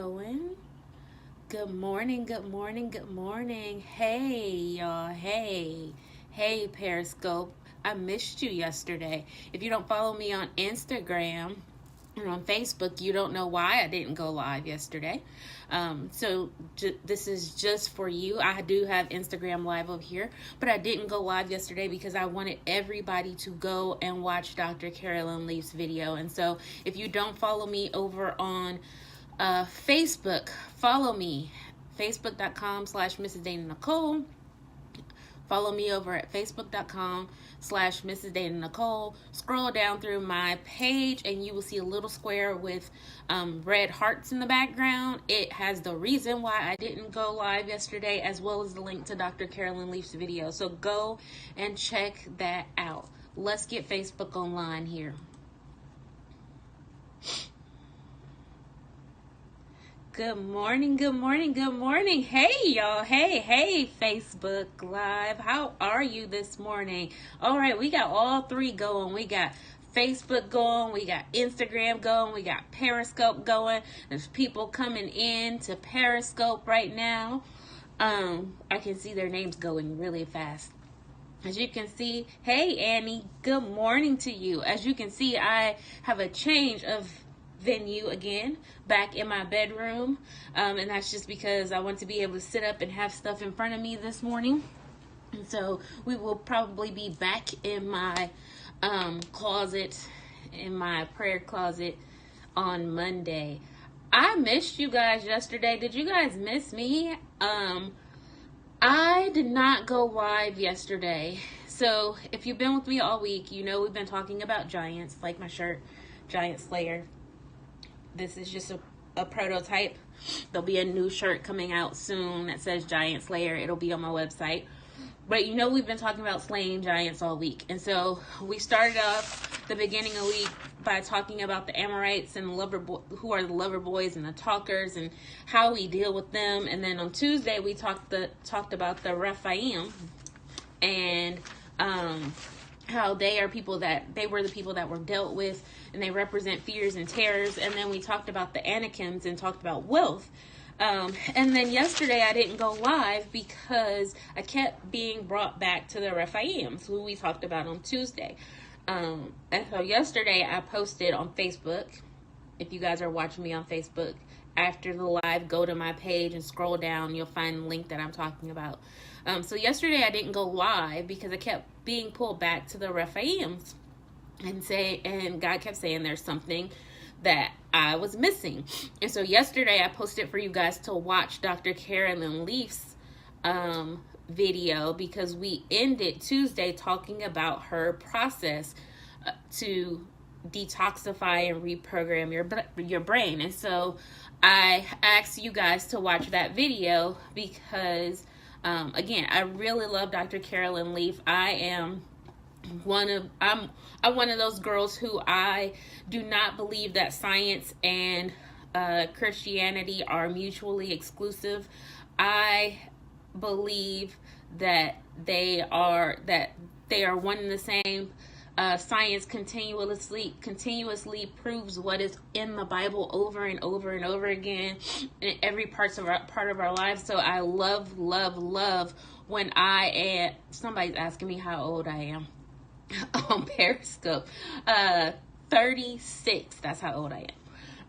going? Good morning, good morning, good morning. Hey, y'all. Hey, Periscope. I missed you yesterday. If you don't follow me on Instagram or on Facebook, you don't know why I didn't go live yesterday. This is just for you. I do have Instagram live over here, but I didn't go live yesterday because I wanted everybody to go and watch Dr. Carolyn Leaf's video. And so if you don't follow me over on Facebook, follow me, facebook.com/Mrs. Dana Nicole. Follow me over at facebook.com/Mrs. Dana Nicole. Scroll down through my page and you will see a little square with red hearts in the background. It has the reason why I didn't go live yesterday, as well as the link to Dr. Carolyn Leaf's video. So go and check that out. Let's get Facebook online here. Good morning, good morning, good morning. Hey, y'all. Hey, Facebook Live. How are you this morning? All right, we got all three going. We got Facebook going, we got Instagram going, we got Periscope going. There's people coming in to Periscope right now. I can see their names going really fast. As you can see, hey, Annie, good morning to you. As you can see, I have a change of venue again, back in my bedroom, and that's just because I want to be able to sit up and have stuff in front of me this morning. And so we will probably be back in my closet, in my prayer closet on Monday. I missed you guys yesterday. Did you guys miss me? I did not go live yesterday. So if you've been with me all week, you know we've been talking about giants, like my shirt, Giant Slayer. This is just a prototype. There'll be a new shirt coming out soon that says Giant Slayer. It'll be on my website. But you know we've been talking about slaying giants all week. And so we started off the beginning of the week by talking about the Amorites and who are the lover boys and the talkers and how we deal with them. And then on Tuesday we talked about the Rephaim and how they were the people that were dealt with, and they represent fears and terrors. And then we talked about the Anakims and talked about wealth. And then yesterday I didn't go live because I kept being brought back to the Rephaims, who we talked about on Tuesday. And so yesterday I posted on Facebook. If you guys are watching me on Facebook, after the live, go to my page and scroll down. You'll find the link that I'm talking about. So yesterday I didn't go live because I kept being pulled back to the Rephaims, and God kept saying there's something that I was missing. And so yesterday I posted for you guys to watch Dr. Carolyn Leaf's video, because we ended Tuesday talking about her process to detoxify and reprogram your brain. And so I asked you guys to watch that video because again, I really love Dr. Carolyn Leaf. I'm one of those girls who I do not believe that science and Christianity are mutually exclusive. I believe that they are one and the same. Science continuously proves what is in the Bible over and over and over again in every part of our lives. So I love when somebody's asking me how old I am on Periscope. 36. That's how old I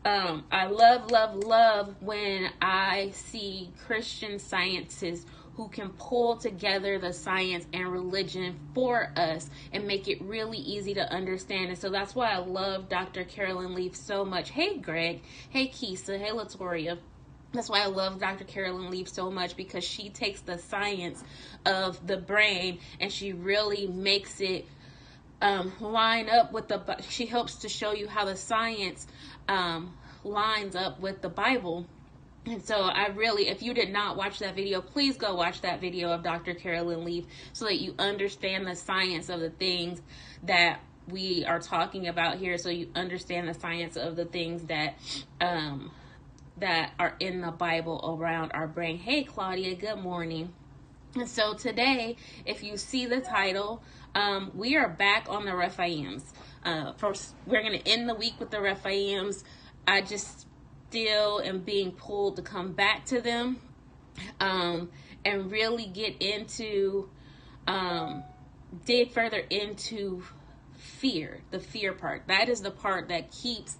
am. I love when I see Christian scientists who can pull together the science and religion for us and make it really easy to understand. And so that's why I love Dr. Carolyn Leaf so much. Hey, Greg. Hey, Keisa. Hey, Latoria. That's why I love Dr. Carolyn Leaf so much, because she takes the science of the brain and she really makes it line up with she helps to show you how the science lines up with the Bible. And so if you did not watch that video, please go watch that video of Dr. Carolyn Leaf so that you understand the science of the things that we are talking about here, so you understand the science of the things that are in the Bible around our brain. Hey, Claudia, good morning. And so today, if you see the title, we are back on the Rephaims. First, we're going to end the week with the Rephaims. still and being pulled to come back to them, and really get into, dig further into fear, the fear part. That is the part that keeps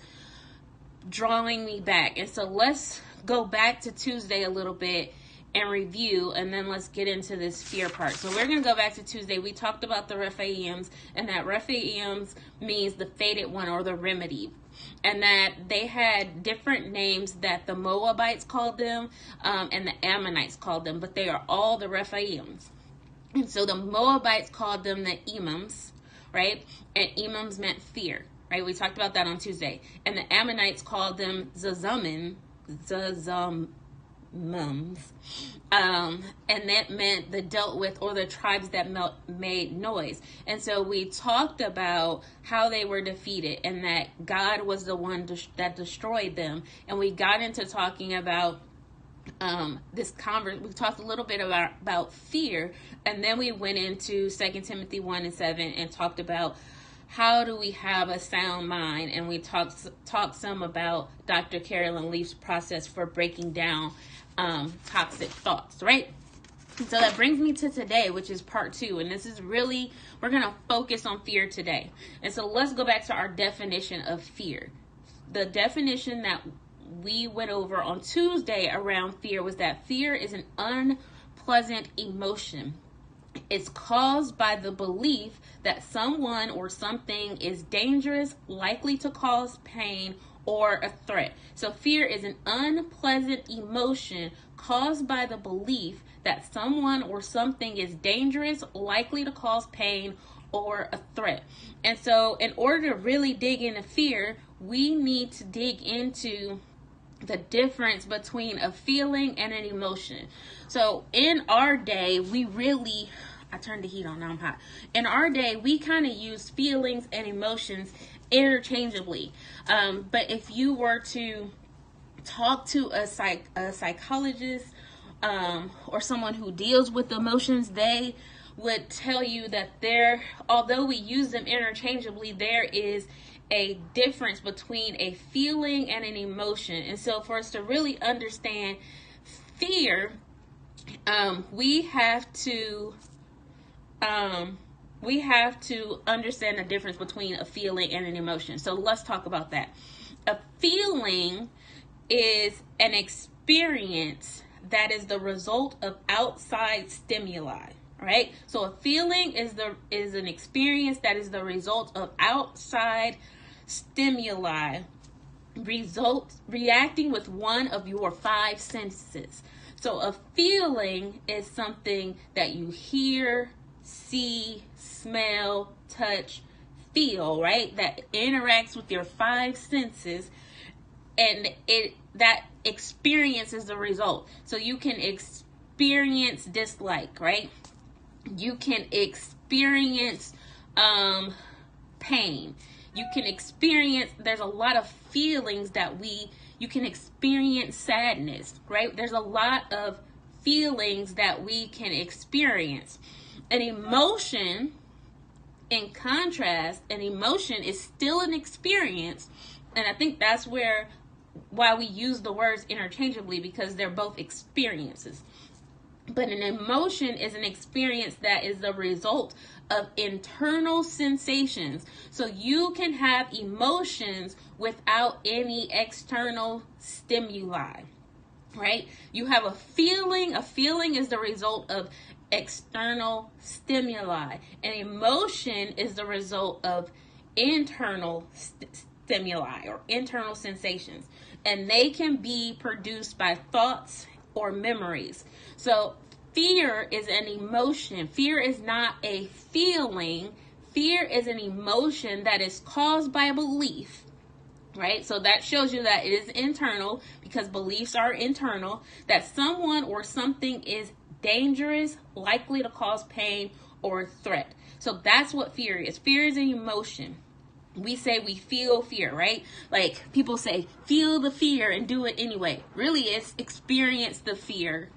drawing me back. And so let's go back to Tuesday a little bit and review, and then let's get into this fear part. So we're going to go back to Tuesday. We talked about the Rephaims, and that Rephaims means the fated one or the remedy, and that they had different names that the Moabites called them, and the Ammonites called them, but they are all the Rephaims. And so the Moabites called them the Emims, right? And Emims meant fear, right? We talked about that on Tuesday. And the Ammonites called them Zazumim, and that meant the dealt with, or the tribes that made noise. And so we talked about how they were defeated and that God was the one that destroyed them. And we got into talking about we talked a little bit about fear, and then we went into 2 Timothy 1:7 and talked about how do we have a sound mind, and we talked some about Dr. Carolyn Leaf's process for breaking down toxic thoughts, right? So that brings me to today, which is part 2, and this is really, we're going to focus on fear today. And so let's go back to our definition of fear. The definition that we went over on Tuesday around fear was that fear is an unpleasant emotion. It's caused by the belief that someone or something is dangerous, likely to cause pain, or a threat. So fear is an unpleasant emotion caused by the belief that someone or something is dangerous, likely to cause pain, or a threat. And so in order to really dig into fear, we need to dig into the difference between a feeling and an emotion. So in our day, I turned the heat on, now I'm hot. In our day, we kind of use feelings and emotions interchangeably. But if you were to talk to a psychologist, or someone who deals with emotions, they would tell you that although we use them interchangeably, there is a difference between a feeling and an emotion. And so for us to really understand fear, we have to understand the difference between a feeling and an emotion. So let's talk about that. A feeling is an experience that is the result of outside stimuli, right? So a feeling is an experience that is the result of outside stimuli, reacting with one of your 5 senses. So a feeling is something that you hear, see, smell, touch, feel, right? That interacts with your 5 senses, and that experience is the result. So you can experience dislike, right? You can experience pain. You can experience, there's a lot of feelings that you can experience sadness, right? There's a lot of feelings that we can experience. An emotion, in contrast, an emotion is still an experience. And I think that's why we use the words interchangeably, because they're both experiences. But an emotion is an experience that is the result of internal sensations. So you can have emotions without any external stimuli, right? You have a feeling. A feeling is the result of external stimuli. An emotion is the result of internal stimuli or internal sensations. And they can be produced by thoughts or memories. So fear is an emotion. Fear is not a feeling. Fear is an emotion that is caused by a belief, right? So that shows you that it is internal, because beliefs are internal, that someone or something is dangerous, likely to cause pain, or a threat. So that's what fear is. Fear is an emotion. We say we feel fear, right? Like people say, feel the fear and do it anyway. Really, it's experience the fear,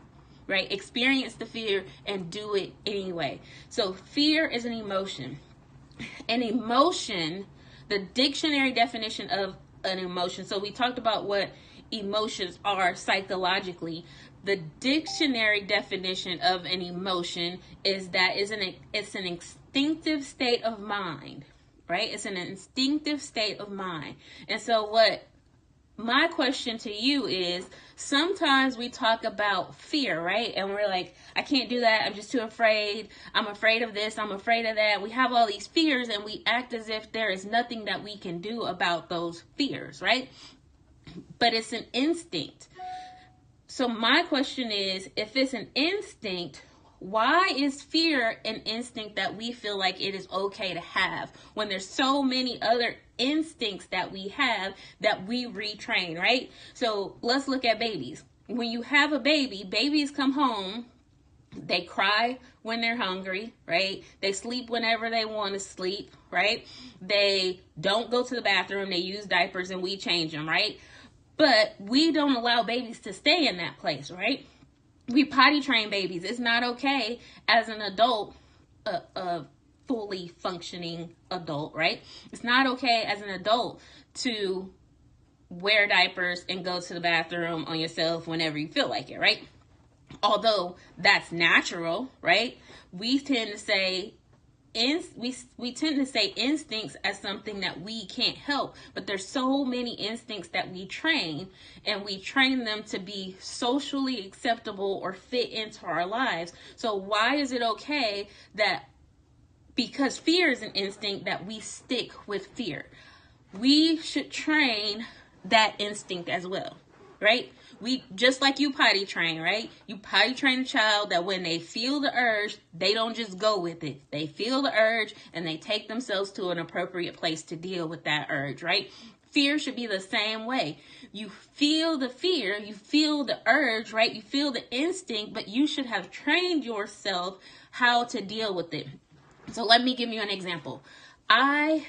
right? Experience the fear and do it anyway. So fear is an emotion. An emotion, the dictionary definition of an emotion. So we talked about what emotions are psychologically. The dictionary definition of an emotion is that it's an instinctive state of mind, right? It's an instinctive state of mind. And so what my question to you is, sometimes we talk about fear, right? And we're like, I can't do that. I'm just too afraid. I'm afraid of this. I'm afraid of that. We have all these fears and we act as if there is nothing that we can do about those fears, right? But it's an instinct. So my question is, if it's an instinct, why is fear an instinct that we feel like it is okay to have when there's so many other instincts that we have that we retrain, right? So let's look at babies. When you have a baby, babies come home, they cry when they're hungry, right? They sleep whenever they want to sleep, right? They don't go to the bathroom, they use diapers and we change them, right? But we don't allow babies to stay in that place, right? We potty train babies. It's not okay as an adult, a fully functioning adult, right? It's not okay as an adult to wear diapers and go to the bathroom on yourself whenever you feel like it, right? Although that's natural, right? We tend to say we tend to say instincts as something that we can't help, but there's so many instincts that we train, and we train them to be socially acceptable or fit into our lives. So why is it okay that because fear is an instinct that we stick with fear? We should train that instinct as well, right? We just like you potty train, right? You potty train a child that when they feel the urge, they don't just go with it. They feel the urge and they take themselves to an appropriate place to deal with that urge, right? Fear should be the same way. You feel the fear, you feel the urge, right? You feel the instinct, but you should have trained yourself how to deal with it. So let me give you an example. I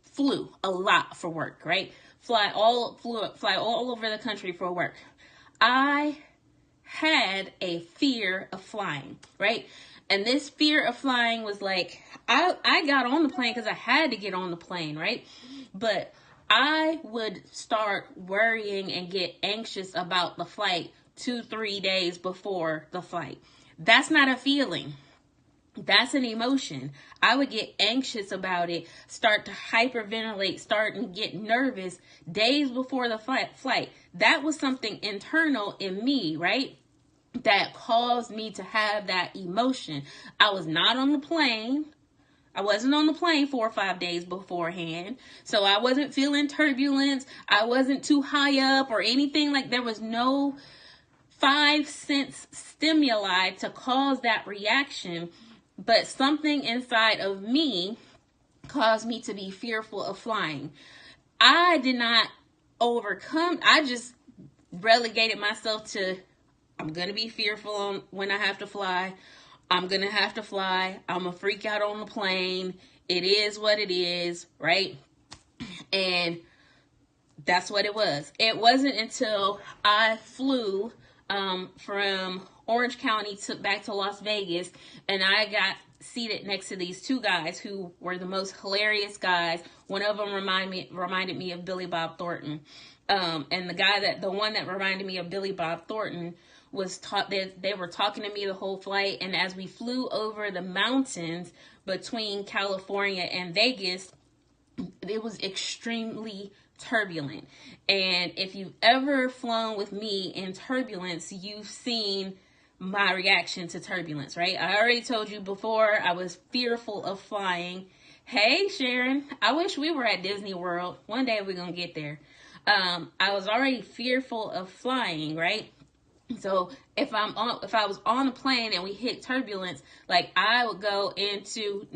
flew a lot for work, right? Fly all over the country for work. I had a fear of flying, right? And this fear of flying was like, I got on the plane because I had to get on the plane, right? But I would start worrying and get anxious about the flight 2-3 days before the flight. That's not a feeling. That's an emotion. I would get anxious about it, start to hyperventilate, start and get nervous days before the flight. That was something internal in me, right? That caused me to have that emotion. I was not on the plane. I wasn't on the plane 4 or 5 days beforehand. So I wasn't feeling turbulence. I wasn't too high up or anything like. There was no 5 sense stimuli to cause that reaction. But something inside of me caused me to be fearful of flying. I did not overcome. I just relegated myself to, I'm going to be fearful when I have to fly. I'm going to have to fly. I'm going to freak out on the plane. It is what it is, right? And that's what it was. It wasn't until I flew from Orange County back to Las Vegas, and I got seated next to these 2 guys who were the most hilarious guys. One of them reminded me of Billy Bob Thornton. And the one that reminded me of Billy Bob Thornton was they were talking to me the whole flight. And as we flew over the mountains between California and Vegas, it was extremely turbulent. And if you've ever flown with me in turbulence, you've seen my reaction to turbulence, right? I already told you before, I was fearful of flying. Hey, Sharon, I wish we were at Disney World. One day we're going to get there. I was already fearful of flying, right? So if I was on a plane and we hit turbulence, like I would go into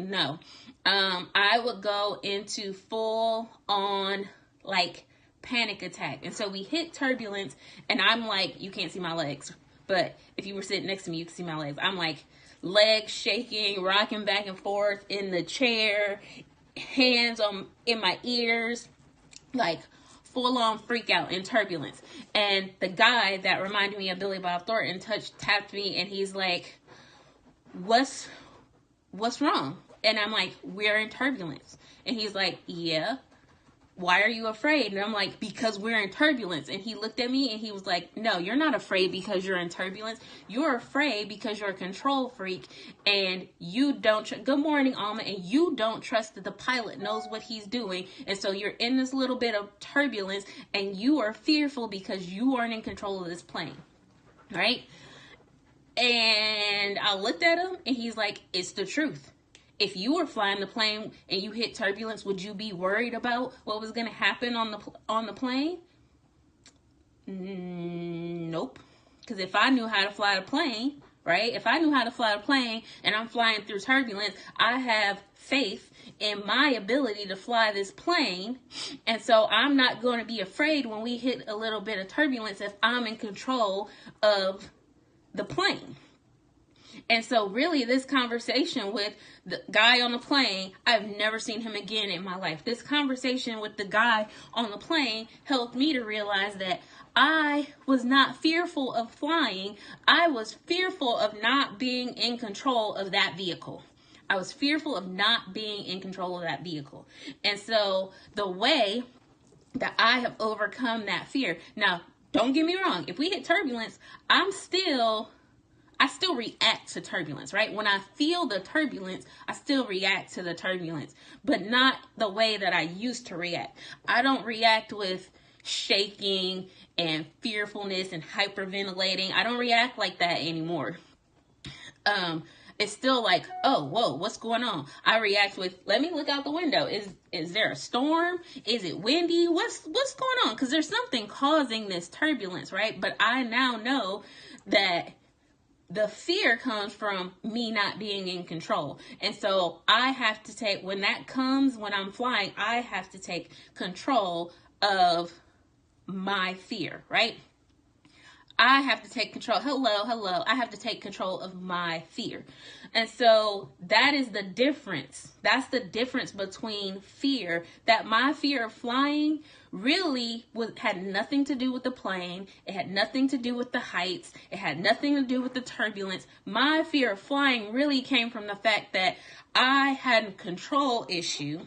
full on like panic attack. And so we hit turbulence and I'm like, you can't see my legs, but if you were sitting next to me, you could see my legs. I'm like legs shaking, rocking back and forth in the chair, hands in my ears, like full on freak out in turbulence. And the guy that reminded me of Billy Bob Thornton tapped me and he's like, what's wrong? And I'm like, we're in turbulence. And he's like, yeah. why are you afraid? And I'm like, because we're in turbulence. And he looked at me and he was like, no, you're not afraid because you're in turbulence. You're afraid because you're a control freak and you don't, good morning, Alma, and you don't trust that the pilot knows what he's doing. And so you're in this little bit of turbulence and you are fearful because you aren't in control of this plane, right? And I looked at him and he's like, it's the truth. If you were flying the plane and you hit turbulence, would you be worried about what was going to happen on the plane? Nope. Because if I knew how to fly the plane, right? If I knew how to fly the plane and I'm flying through turbulence, I have faith in my ability to fly this plane. And so I'm not going to be afraid when we hit a little bit of turbulence if I'm in control of the plane. And so really this conversation with the guy on the plane, I've never seen him again in my life. This conversation with the guy on the plane helped me to realize that I was not fearful of flying. I was fearful of not being in control of that vehicle. I was fearful of not being in control of that vehicle. And so the way that I have overcome that fear. Now, don't get me wrong. If we hit turbulence, I still react to turbulence, right? When I feel the turbulence, I still react to the turbulence, but not the way that I used to react. I don't react with shaking and fearfulness and hyperventilating. I don't react like that anymore. It's still like, oh, whoa, what's going on? I react with, let me look out the window. Is there a storm? Is it windy? What's going on? Because there's something causing this turbulence, right? But I now know that the fear comes from me not being in control. And so I have to take, when that comes, when I'm flying, I have to take control of my fear, right? I have to take control. Hello. I have to take control of my fear. And so that is the difference. That's the difference between fear, that my fear of flying really had nothing to do with the plane. It had nothing to do with the heights. It had nothing to do with the turbulence. My fear of flying really came from the fact that I had a control issue.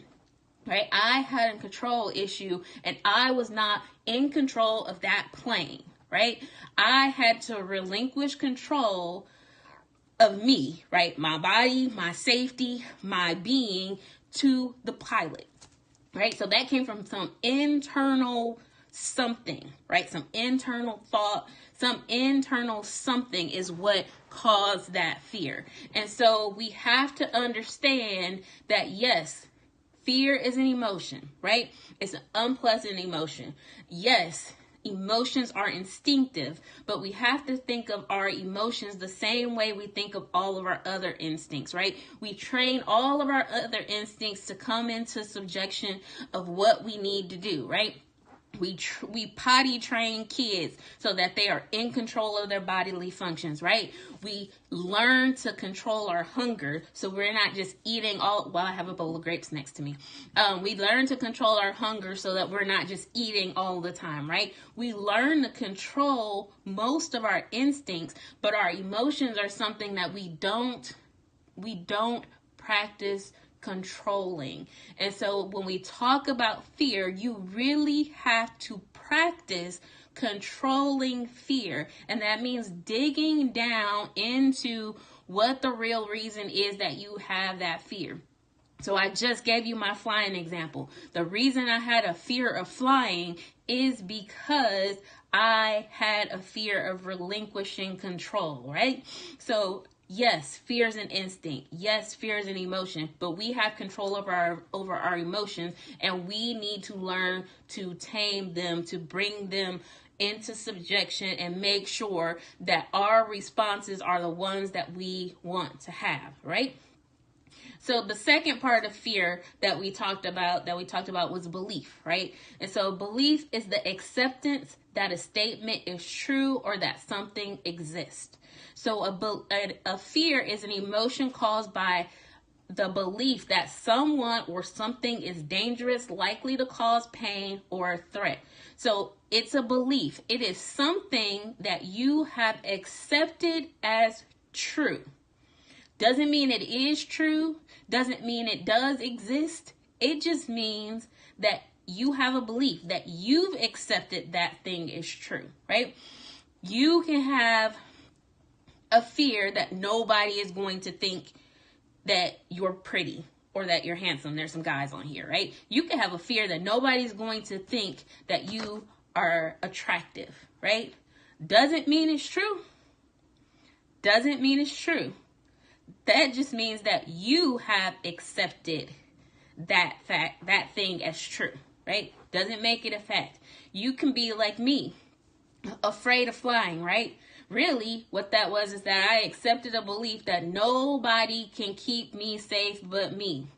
Right? I had a control issue and I was not in control of that plane. Right? I had to relinquish control of me, right? My body, my safety, my being to the pilot, right? So that came from some internal something, right? Some internal thought, some internal something is what caused that fear. And so we have to understand that, yes, fear is an emotion, right? It's an unpleasant emotion. Yes, emotions are instinctive, but we have to think of our emotions the same way we think of all of our other instincts, right? We train all of our other instincts to come into subjection of what we need to do, right? We potty train kids so that they are in control of their bodily functions, right? We learn to control our hunger so we're not just eating all, well, I have a bowl of grapes next to me. We learn to control our hunger so that we're not just eating all the time, right? We learn to control most of our instincts, but our emotions are something that we don't practice controlling. And so when we talk about fear, you really have to practice controlling fear. And that means digging down into what the real reason is that you have that fear. So I just gave you my flying example. The reason I had a fear of flying is because I had a fear of relinquishing control, right? So yes, fear is an instinct. Yes, fear is an emotion, but we have control over our emotions, and we need to learn to tame them, to bring them into subjection and make sure that our responses are the ones that we want to have, right? So the second part of fear that we talked about was belief, right? And so belief is the acceptance that a statement is true or that something exists. So a fear is an emotion caused by the belief that someone or something is dangerous, likely to cause pain or a threat. So it's a belief. It is something that you have accepted as true. Doesn't mean it is true. Doesn't mean it does exist. It just means that you have a belief that you've accepted that thing is true, right? You can have a fear that nobody is going to think that you're pretty or that you're handsome. There's some guys on here, right? You can have a fear that nobody's going to think that you are attractive, right? Doesn't mean it's true. Doesn't mean it's true. That just means that you have accepted that fact, that thing as true, right? Doesn't make it a fact. You can be like me, afraid of flying, right? Really, what that was is that I accepted a belief that nobody can keep me safe but me.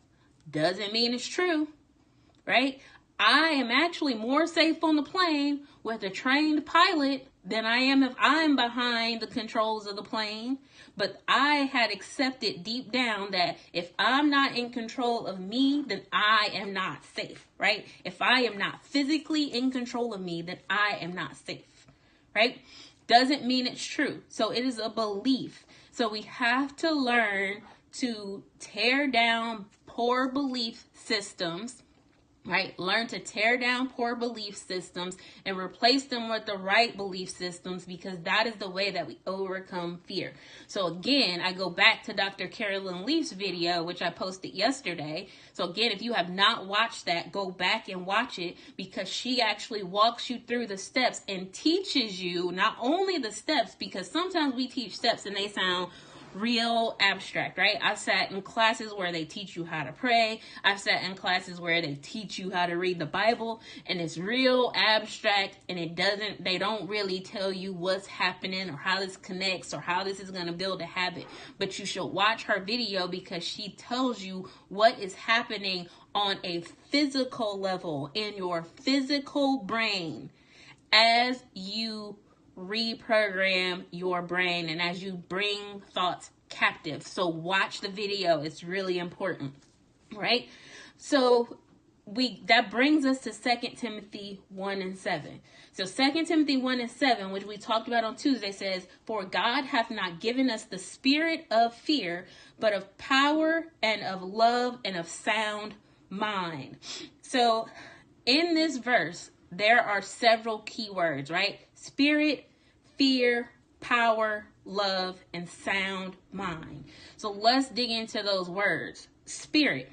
Doesn't mean it's true, right? I am actually more safe on the plane with a trained pilot than I am if I'm behind the controls of the plane. But I had accepted deep down that if I'm not in control of me, then I am not safe, right? If I am not physically in control of me, then I am not safe, right? Doesn't mean it's true. So it is a belief. So we have to learn to tear down poor belief systems, right? Learn to tear down poor belief systems and replace them with the right belief systems, because that is the way that we overcome fear. So again, I go back to Dr. Carolyn Leaf's video, which I posted yesterday. So again, if you have not watched that, go back and watch it, because she actually walks you through the steps and teaches you not only the steps, because sometimes we teach steps and they sound real abstract, right? I've sat in classes where they teach you how to pray. I've sat in classes where they teach you how to read the Bible, and it's real abstract, and they don't really tell you what's happening or how this connects or how this is going to build a habit. But you should watch her video, because she tells you what is happening on a physical level in your physical brain as you reprogram your brain and as you bring thoughts captive. So watch the video. It's really important, right? So that brings us to 2 Timothy 1:7. So 2 Timothy 1:7, which we talked about on Tuesday, says, "For God hath not given us the spirit of fear, but of power and of love and of sound mind." So in this verse, there are several key words, right? Spirit, fear, power, love, and sound mind. So let's dig into those words. Spirit.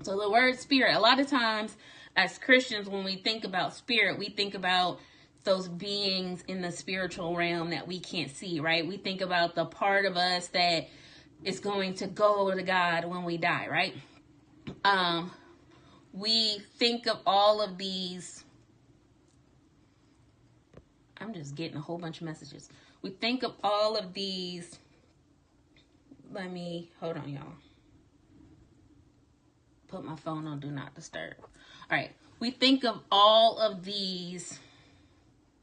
So the word spirit, a lot of times as Christians, when we think about spirit, we think about those beings in the spiritual realm that we can't see, right? We think about the part of us that is going to go to God when we die, right? We think of all of these. I'm just getting a whole bunch of messages. We think of all of these. Hold on, y'all. Put my phone on do not disturb. All right. We think of all of these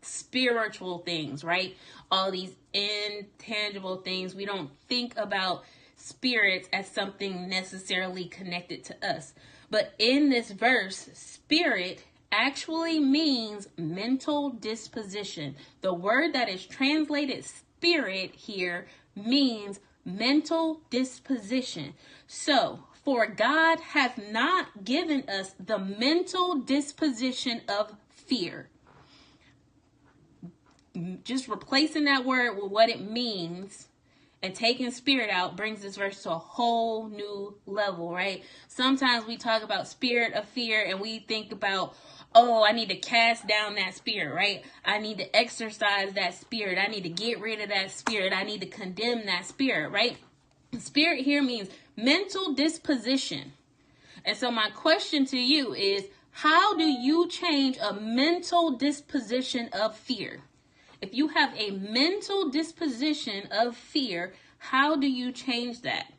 spiritual things, right? All these intangible things. We don't think about spirits as something necessarily connected to us. But in this verse, spirit actually means mental disposition. The word that is translated spirit here means mental disposition. So, for God hath not given us the mental disposition of fear. Just replacing that word with what it means and taking spirit out brings this verse to a whole new level, right? Sometimes we talk about spirit of fear and we think about, oh, I need to cast down that spirit, right? I need to exorcise that spirit. I need to get rid of that spirit. I need to condemn that spirit, right? Spirit here means mental disposition. And so my question to you is, how do you change a mental disposition of fear? If you have a mental disposition of fear, how do you change that?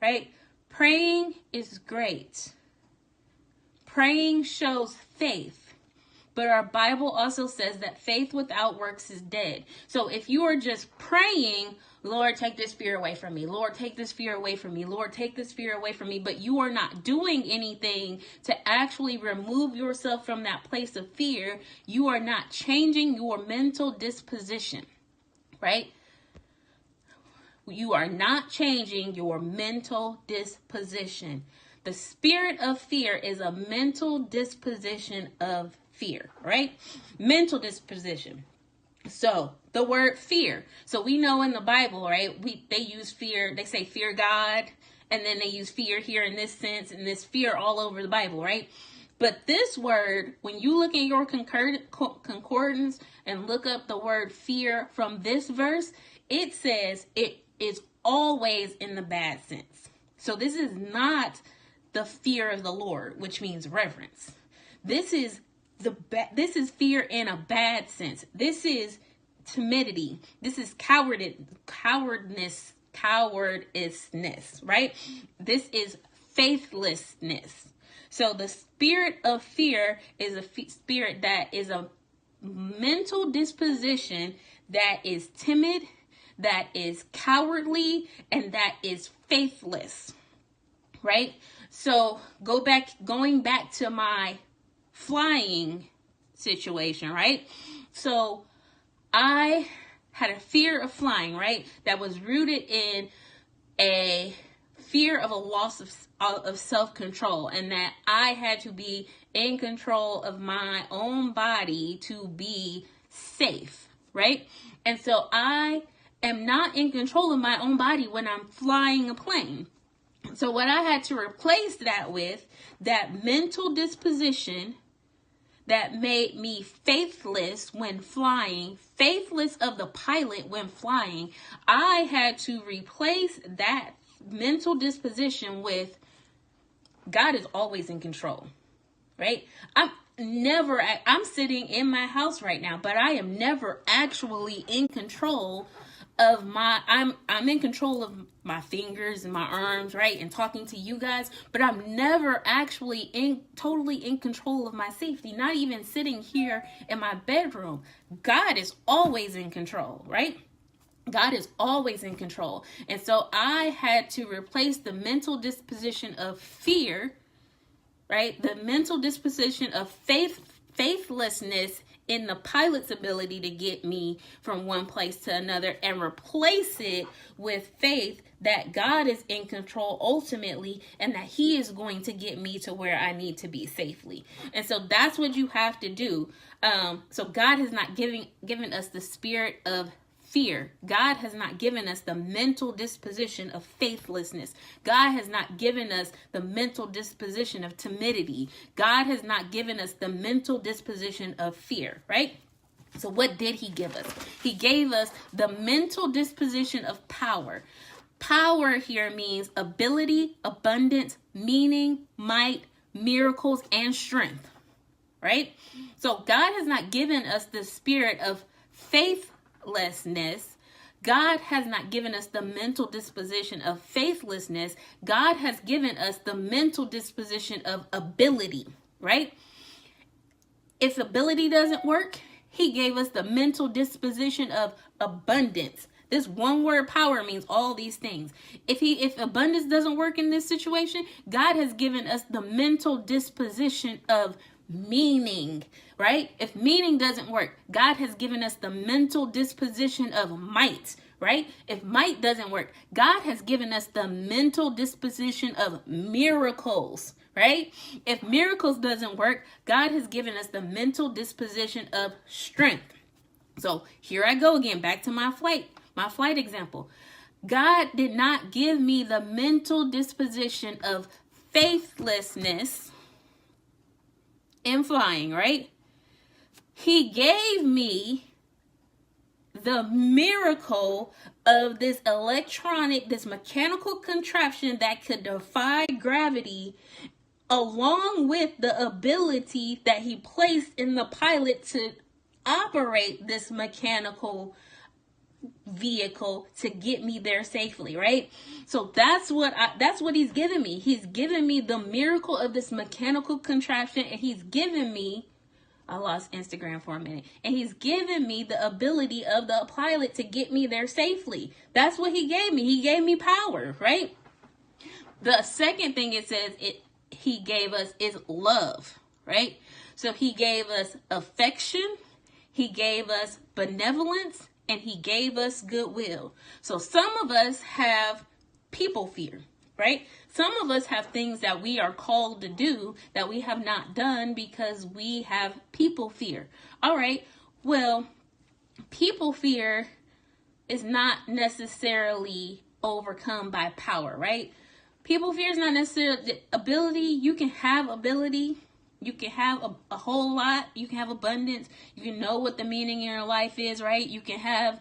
Right? Praying is great. Praying shows faith. But our Bible also says that faith without works is dead. So if you are just praying, Lord, take this fear away from me. Lord, take this fear away from me. Lord, take this fear away from me. But you are not doing anything to actually remove yourself from that place of fear. You are not changing your mental disposition, right? You are not changing your mental disposition. The spirit of fear is a mental disposition of fear, right? Mental disposition. So the word fear. So we know in the Bible, right? They use fear. They say fear God, and then they use fear here in this sense, and this fear all over the Bible, right? But this word, when you look in your concordance and look up the word fear from this verse, it says it is always in the bad sense. So this is not the fear of the Lord, which means reverence. This is fear in a bad sense. This is timidity. This is cowardness, right? This is faithlessness. So the spirit of fear is a spirit that is a mental disposition that is timid, that is cowardly, and that is faithless, right? So going back to my flying situation, right? So I had a fear of flying, right? That was rooted in a fear of a loss of self-control, and that I had to be in control of my own body to be safe, right? And so I am not in control of my own body when I'm flying a plane. So what I had to replace that with, that mental disposition that made me faithless when flying, faithless of the pilot when flying, I had to replace that mental disposition with God is always in control, right? I'm sitting in my house right now, but I am never actually in control of I'm in control of my fingers and my arms, right? And talking to you guys, but I'm never actually totally in control of my safety, not even sitting here in my bedroom. God is always in control, right? God is always in control. And so I had to replace the mental disposition of fear, right? The mental disposition of faithlessness in the pilot's ability to get me from one place to another, and replace it with faith that God is in control ultimately, and that he is going to get me to where I need to be safely. And so that's what you have to do. So God has not given us the spirit of fear. God has not given us the mental disposition of faithlessness. God has not given us the mental disposition of timidity. God has not given us the mental disposition of fear, right? So what did he give us? He gave us the mental disposition of power. Power here means ability, abundance, meaning, might, miracles, and strength, right? So God has not given us the spirit of faithlessness. God has not given us the mental disposition of faithlessness. God has given us the mental disposition of ability, right? If ability doesn't work, he gave us the mental disposition of abundance. This one word power means all these things. If abundance doesn't work in this situation, God has given us the mental disposition of meaning, right? If meaning doesn't work, God has given us the mental disposition of might, right? If might doesn't work, God has given us the mental disposition of miracles, right? If miracles doesn't work, God has given us the mental disposition of strength. So here I go again, back to my flight example. God did not give me the mental disposition of faithlessness in flying, right? He gave me the miracle of this mechanical contraption that could defy gravity, along with the ability that he placed in the pilot to operate this mechanical vehicle to get me there safely, right? So that's what he's given me. He's given me the miracle of this mechanical contraption, and he's given me, I lost Instagram for a minute, and he's given me the ability of the pilot to get me there safely. That's what he gave me. He gave me power, right? The second thing it says he gave us is love, right? So he gave us affection, he gave us benevolence, and he gave us goodwill. So some of us have people fear. right? Some of us have things that we are called to do that we have not done because we have people fear. All right, well, people fear is not necessarily overcome by power, right? People fear is not necessarily ability. You can have ability. You can have a whole lot. You can have abundance. You can know what the meaning in your life is, right? You can have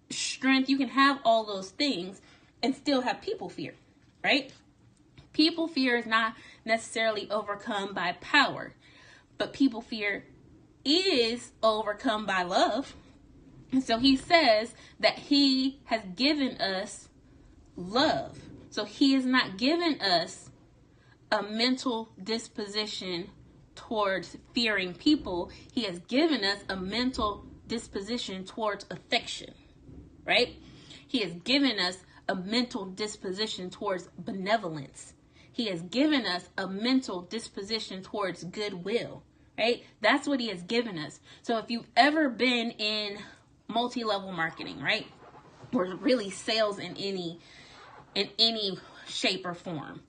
strength. You can have all those things and still have people fear, right? People fear is not necessarily overcome by power, but people fear is overcome by love. And so he says that he has given us love. So he has not given us a mental disposition towards fearing people. He has given us a mental disposition towards affection, right? He has given us a mental disposition towards benevolence. He has given us a mental disposition towards goodwill, right? That's what he has given us. So if you've ever been in multi-level marketing, right? Or really sales in any shape or form.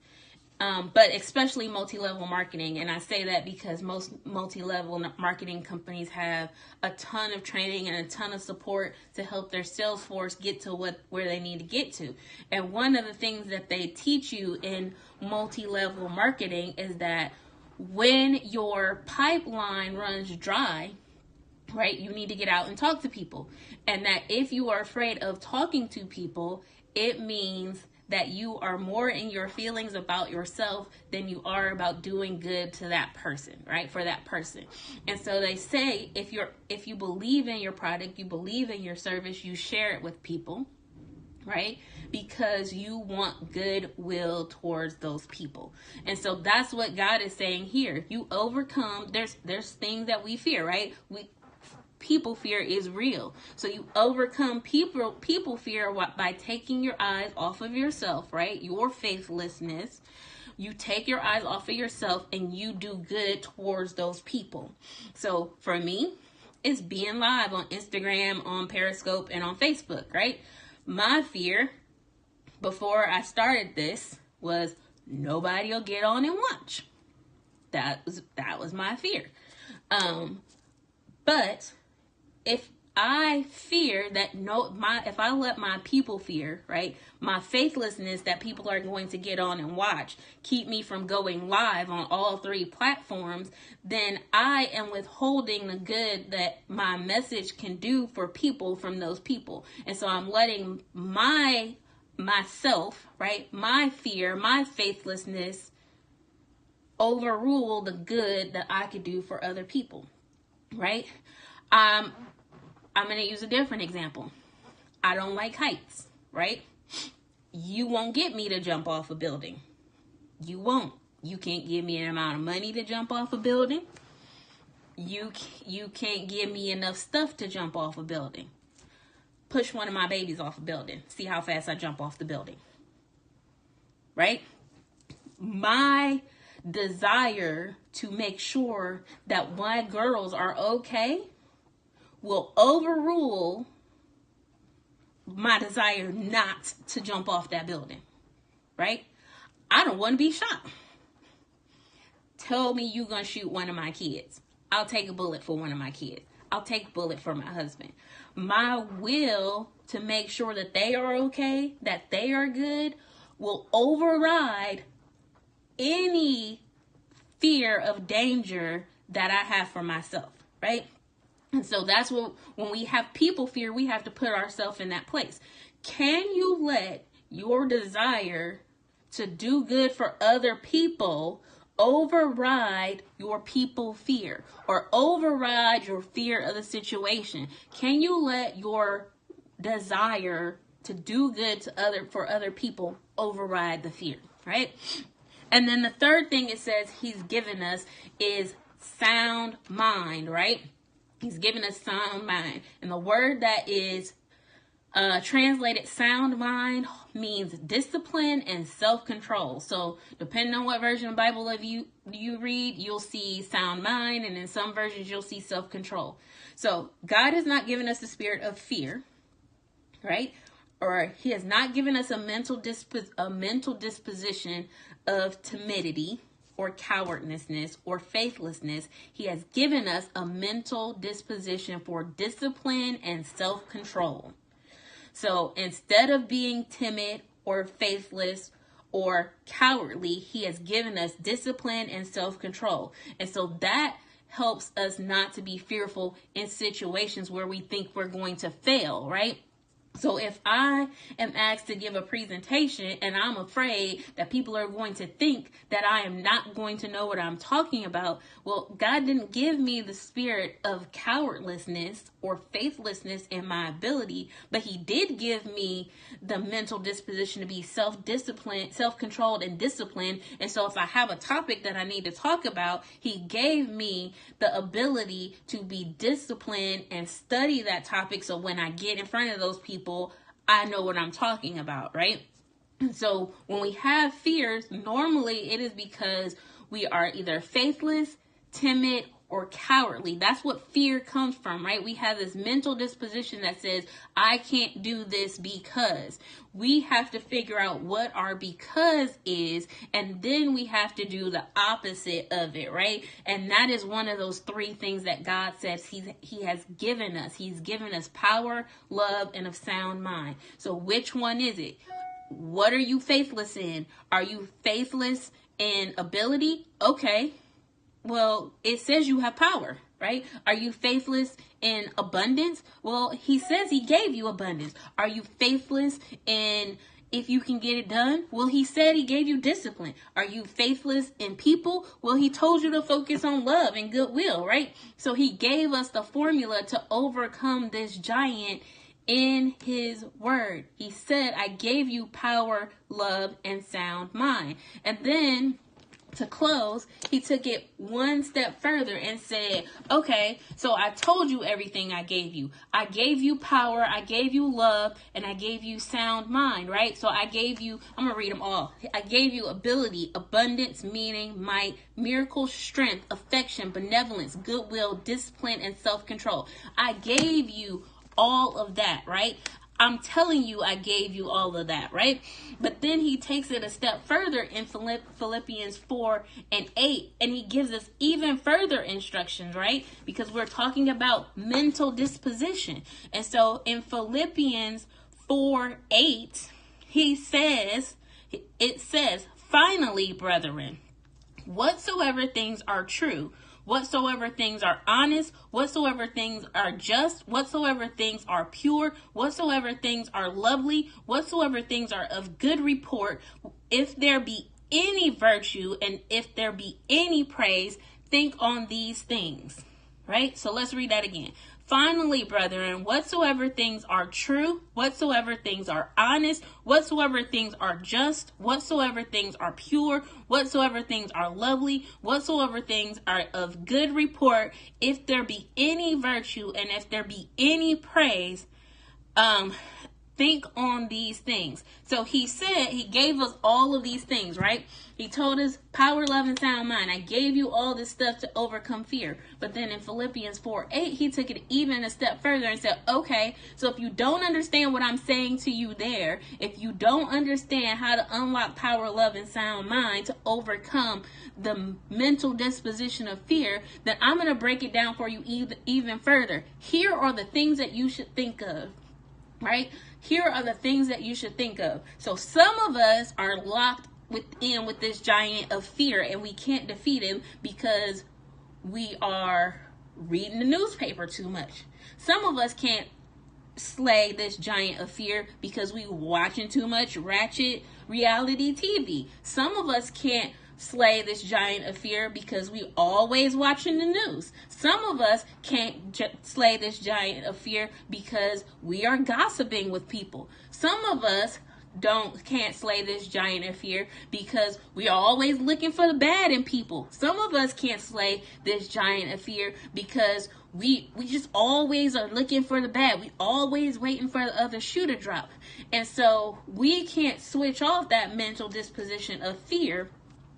But especially multi-level marketing. And I say that because most multi-level marketing companies have a ton of training and a ton of support to help their sales force get to where they need to get to. And one of the things that they teach you in multi-level marketing is that when your pipeline runs dry, right, you need to get out and talk to people. And that if you are afraid of talking to people, it means that you are more in your feelings about yourself than you are about doing good to that person, right? For that person. And so they say, if you believe in your product, you believe in your service, you share it with people, right? Because you want goodwill towards those people. And so that's what God is saying here. You overcome, there's things that we fear, right? People fear is real. So you overcome people fear by taking your eyes off of yourself, right? Your faithlessness. You take your eyes off of yourself and you do good towards those people. So for me, it's being live on Instagram, on Periscope, and on Facebook, right? My fear before I started this was nobody will get on and watch. That was my fear. But if I fear that if I let my people fear, right, my faithlessness that people are going to get on and watch, keep me from going live on all 3 platforms, then I am withholding the good that my message can do for people from those people. And so I'm letting myself, right, my fear, my faithlessness overrule the good that I could do for other people, right? I'm going to use a different example. I don't like heights, right? You won't get me to jump off a building. You won't. You can't give me an amount of money to jump off a building. You can't give me enough stuff to jump off a building. Push one of my babies off a building. See how fast I jump off the building. Right? My desire to make sure that my girls are okay will overrule my desire not to jump off that building, right? I don't want to be shot. Tell me you're going to shoot one of my kids. I'll take a bullet for one of my kids. I'll take a bullet for my husband. My will to make sure that they are okay, that they are good, will override any fear of danger that I have for myself, right? And so that's what, when we have people fear, we have to put ourselves in that place. Can you let your desire to do good for other people override your people fear or override your fear of the situation? Can you let your desire to do good for other people override the fear, right? And then the third thing it says he's given us is sound mind, right? He's given us sound mind. And the word that is translated sound mind means discipline and self-control. So depending on what version of the Bible of you read, you'll see sound mind, and in some versions you'll see self-control. So God has not given us the spirit of fear, right? or he has not given us a mental disposition of timidity or cowardness or faithlessness. He has given us a mental disposition for discipline and self-control. So instead of being timid or faithless or cowardly, he has given us discipline and self-control. And so that helps us not to be fearful in situations where we think we're going to fail, right? So if I am asked to give a presentation and I'm afraid that people are going to think that I am not going to know what I'm talking about, well, God didn't give me the spirit of cowardlessness or faithlessness in my ability, but he did give me the mental disposition to be self-disciplined, self-controlled and disciplined. And so if I have a topic that I need to talk about, he gave me the ability to be disciplined and study that topic. So when I get in front of those people, I know what I'm talking about, right? And so when we have fears, normally it is because we are either faithless, timid, or cowardly. That's what fear comes from, right? We have this mental disposition that says, I can't do this because. We have to figure out what our because is, and then we have to do the opposite of it, right? And that is one of those three things that God says he has given us. He's given us power, love, and a sound mind. So which one is it? What are you faithless in? Are you faithless in ability? Okay. Well, it says you have power, right? Are you faithless in abundance? Well, he says he gave you abundance. Are you faithless in if you can get it done? Well, he said he gave you discipline. Are you faithless in people? Well, he told you to focus on love and goodwill, right? So he gave us the formula to overcome this giant in his word. He said, I gave you power, love, and sound mind. And then to close, he took it one step further and said, okay, so I told you everything I gave you. I gave you power, I gave you love, and I gave you sound mind, right? So I gave you, I'm going to read them all. I gave you ability, abundance, meaning, might, miracle, strength, affection, benevolence, goodwill, discipline, and self-control. I gave you all of that, right? I'm telling you, I gave you all of that, right? But then he takes it a step further in Philippians 4:8, and he gives us even further instructions, right? Because we're talking about mental disposition. And so in Philippians 4:8, it says, finally, brethren, whatsoever things are true, whatsoever things are honest, whatsoever things are just, whatsoever things are pure, whatsoever things are lovely, whatsoever things are of good report, if there be any virtue and if there be any praise, think on these things. Right? So let's read that again. Finally, brethren, whatsoever things are true, whatsoever things are honest, whatsoever things are just, whatsoever things are pure, whatsoever things are lovely, whatsoever things are of good report, if there be any virtue and if there be any praise, think on these things. So he said he gave us all of these things, right? He told us power, love, and sound mind. I gave you all this stuff to overcome fear. But then in Philippians 4:8, he took it even a step further and said, okay, so if you don't understand what I'm saying to you there, if you don't understand how to unlock power, love, and sound mind to overcome the mental disposition of fear, then I'm going to break it down for you even further. Here are the things that you should think of. Right? Here are the things that you should think of. So some of us are locked within with this giant of fear and we can't defeat him because we are reading the newspaper too much. Some of us can't slay this giant of fear because we watching too much ratchet reality TV. Some of us can't slay this giant of fear because we always watching the news. Some of us can't slay this giant of fear because we are gossiping with people. Some of us can't slay this giant of fear because we are always looking for the bad in people. Some of us can't slay this giant of fear because we just always are looking for the bad. We always waiting for the other shoe to drop. And so we can't switch off that mental disposition of fear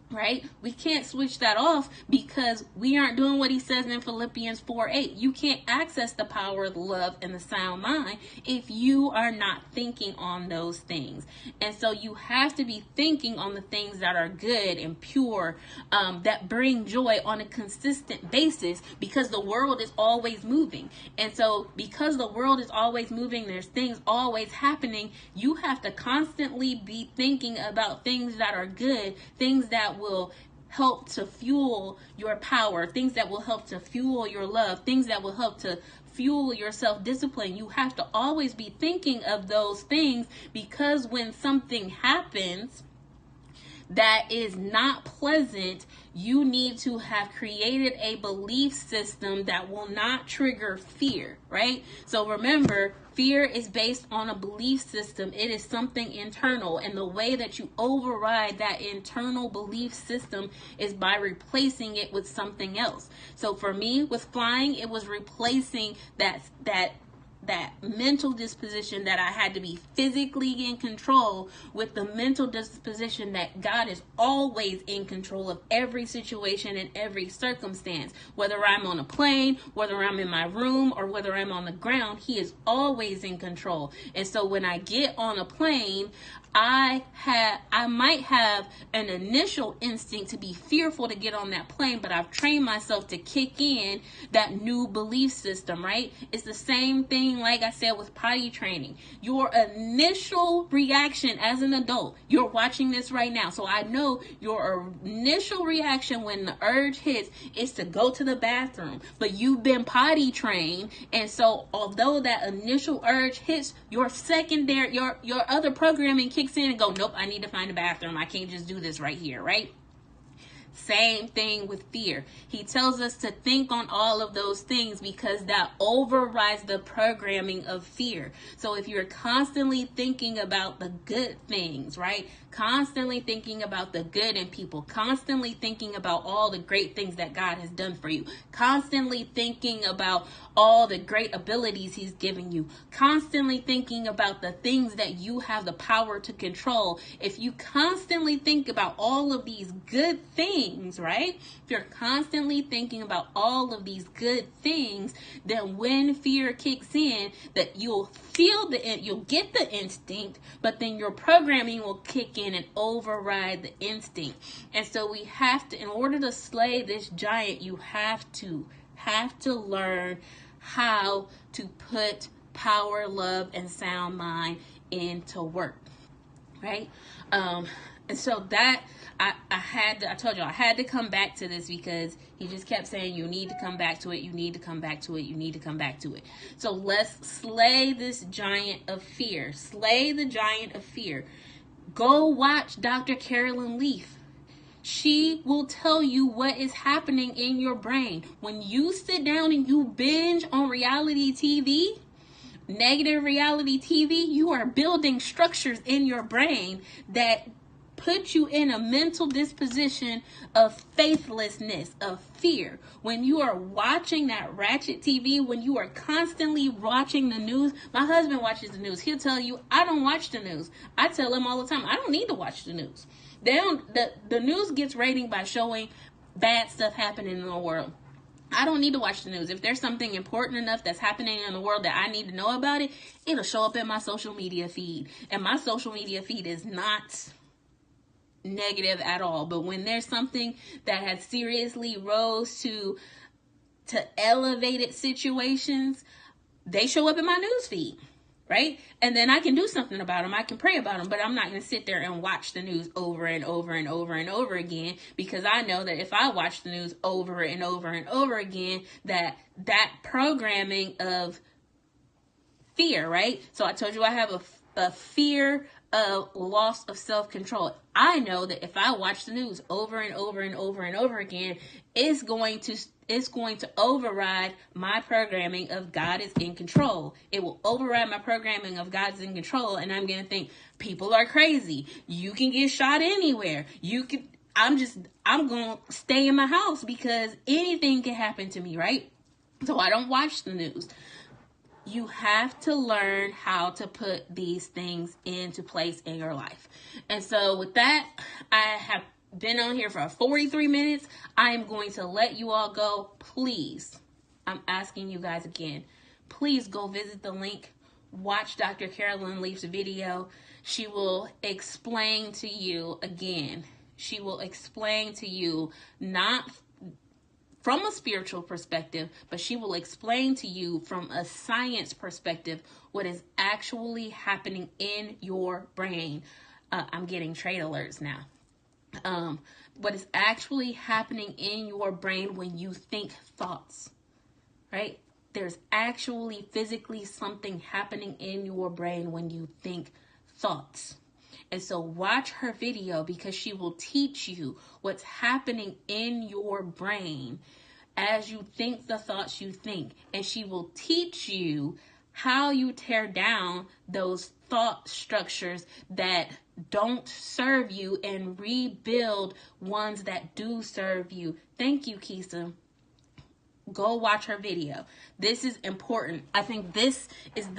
right? We can't switch that off because we aren't doing what he says in Philippians 4:8. You can't access the power of the love and the sound mind if you are not thinking on those things. And so you have to be thinking on the things that are good and pure, that bring joy on a consistent basis, because the world is always moving. And so because the world is always moving, there's things always happening, you have to constantly be thinking about things that are good, things that will help to fuel your power, things that will help to fuel your love, things that will help to fuel your self-discipline. You have to always be thinking of those things, because when something happens that is not pleasant, you need to have created a belief system that will not trigger fear, right? So remember, fear is based on a belief system. It is something internal, and the way that you override that internal belief system is by replacing it with something else. So for me, with flying, it was replacing that mental disposition that I had to be physically in control with the mental disposition that God is always in control of every situation and every circumstance. Whether I'm on a plane, whether I'm in my room, or whether I'm on the ground, he is always in control. And so when I get on a plane, I might have an initial instinct to be fearful to get on that plane, but I've trained myself to kick in that new belief system, right? It's the same thing, like I said, with potty training. Your initial reaction as an adult, you're watching this right now, so I know your initial reaction when the urge hits is to go to the bathroom, but you've been potty trained, and so although that initial urge hits, your secondary, your other programming kicks in and go, nope, I need to find a bathroom. I can't just do this right here, right? Same thing with fear. He tells us to think on all of those things because that overrides the programming of fear. So if you're constantly thinking about the good things, right? Constantly thinking about the good in people, constantly thinking about all the great things that God has done for you, constantly thinking about all the great abilities he's given you, constantly thinking about the things that you have the power to control. If you constantly think about all of these good things, right? If you're constantly thinking about all of these good things, then when fear kicks in, that you'll get the instinct, but then your programming will kick in and override the instinct. And so we have to, in order to slay this giant, you have to learn how to put power, love, and sound mind into work, right? And so that I told you I had to come back to this because he just kept saying, you need to come back to it. You need to come back to it. You need to come back to it. So let's slay this giant of fear. Slay the giant of fear. Go watch Dr. Carolyn Leaf. She will tell you what is happening in your brain. When you sit down and you binge on reality TV, negative reality TV, you are building structures in your brain that put you in a mental disposition of faithlessness, of fear. When you are watching that ratchet TV, when you are constantly watching the news, my husband watches the news. He'll tell you, I don't watch the news. I tell him all the time, I don't need to watch the news. The news gets rating by showing bad stuff happening in the world. I don't need to watch the news. If there's something important enough that's happening in the world that I need to know about it, it'll show up in my social media feed. And my social media feed is not negative at all. But when there's something that has seriously rose to elevated situations, they show up in my news feed, right? And then I can do something about them. I can pray about them, but I'm not going to sit there and watch the news over and over and over and over again, because I know that if I watch the news over and over and over again, that programming of fear, right? So I told you I have a fear of loss of self-control. I know that if I watch the news over and over and over and over again, it's going to override my programming of God is in control. It will override my programming of God's in control, and I'm going to think people are crazy. You can get shot anywhere. I'm going to stay in my house because anything can happen to me, right? So I don't watch the news. You have to learn how to put these things into place in your life. And so with that, I have been on here for 43 minutes. I am going to let you all go. Please, I'm asking you guys again, please go visit the link. Watch Dr. Carolyn Leaf's video. She will explain to you again. She will explain to you not from a spiritual perspective, but she will explain to you from a science perspective what is actually happening in your brain. I'm getting trade alerts now. What is actually happening in your brain when you think thoughts, right? There's actually physically something happening in your brain when you think thoughts. And so watch her video, because she will teach you what's happening in your brain as you think the thoughts you think. And she will teach you how you tear down those thought structures that don't serve you and rebuild ones that do serve you. Thank you, Kisa. Go watch her video. This is important. I think this is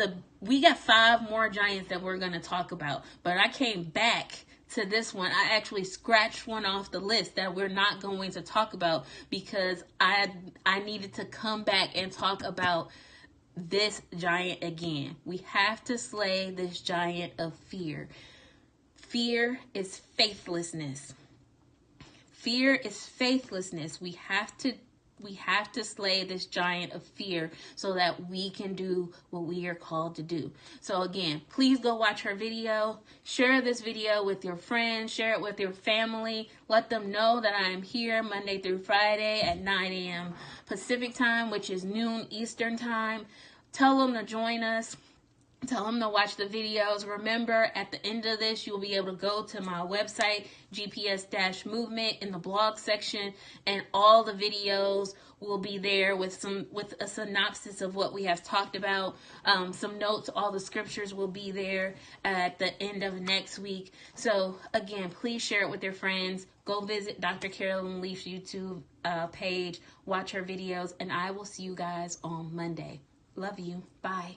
we got 5 more giants that we're going to talk about, but I came back to this one. I actually scratched one off the list that we're not going to talk about, because I needed to come back and talk about this giant again. We have to slay this giant of fear. Fear is faithlessness. Fear is faithlessness. We have to slay this giant of fear so that we can do what we are called to do. So again, please go watch her video. Share this video with your friends. Share it with your family. Let them know that I am here Monday through Friday at 9 a.m. Pacific time, which is noon Eastern time. Tell them to join us. Tell them to watch the videos. Remember, at the end of this, you'll be able to go to my website, GPS-Movement, in the blog section, and all the videos will be there with a synopsis of what we have talked about. Some notes, all the scriptures will be there at the end of next week. So again, please share it with your friends. Go visit Dr. Carolyn Leaf's YouTube page. Watch her videos, and I will see you guys on Monday. Love you. Bye.